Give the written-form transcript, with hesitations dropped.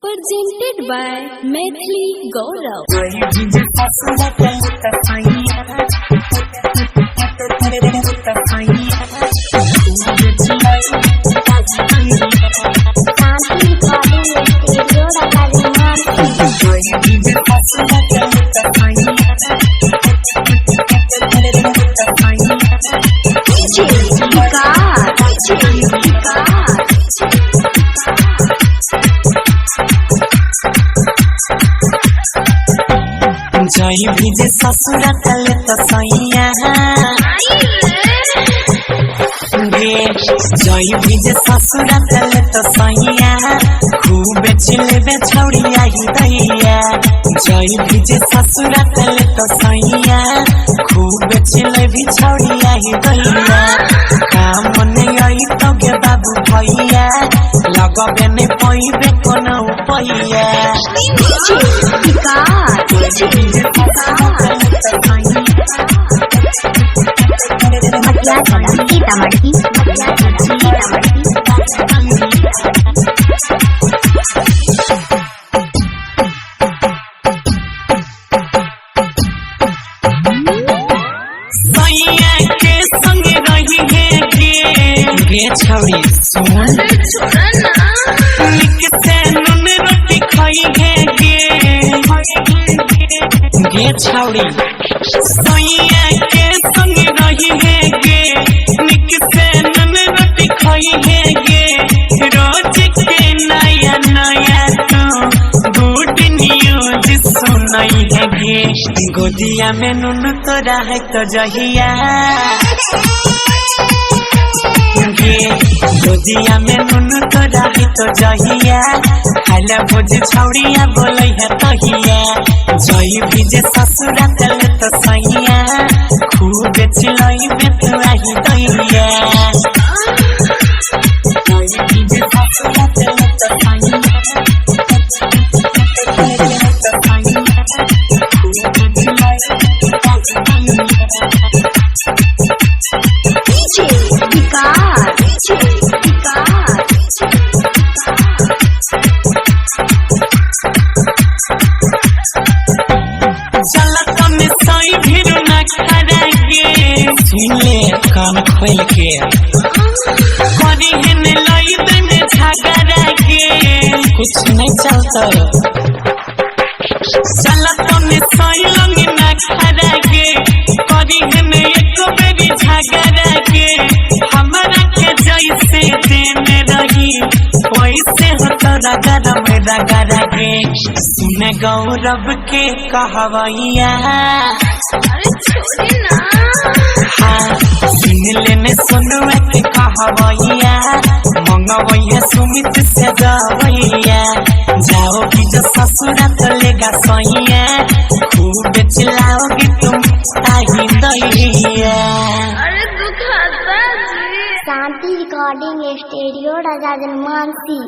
Presented by Maithili Gaurav. जय भीजे ससुरा तले तो सैया जय भीजे ससुरा तले तो सैया खूब चिल्ले छौड़िया ही दैया जय भीजे ससुरा तले तो सैया खूब चिल्ले भी छौड़िया ही दैया काम नहीं आई तो गे बाबू भैया लगबे ने पइबे कोनो पैया छौड़ी सुन लिख से नून रोटी खाई है गे छौड़ी सैया के संग रही है गे लिख से नून रोटी खाई है गे रोज के नया नया तो गुड न्यूज सुनाई है गे गोदिया में नून तो रहे तो जहिया गोदिया में नून तो रही तो जहिया खाला भोज छौड़िया बोलै है तहिया जई भीजे ससुरा तले तो सैया खूब चिल्लाई में तू आही दैया जई भीजे ससुरा तले तो सैया खूब चिल्लाई कान खोल के करी हेने लाई देने झगड़ा के कुछ नहीं चलता चला तो में सोई लंगी ना खड़ा के करी हेने एक बेबी झगड़ा के हमारा के जैसे देने रही वैसे हो तो रगड़ा में रगड़ा के सुने गौरव के कहवैया अरे छोड़ी ना लेने सुनवे के कहवैया मंगवैया सुमित से जावैया जाओ कि जो ससुरा तो लेगा सैया खूब चिल्लाओगी तुम आही दैया अरे दुखता जी। शांति रिकॉर्डिंग स्टूडियो राजा जनमानसी।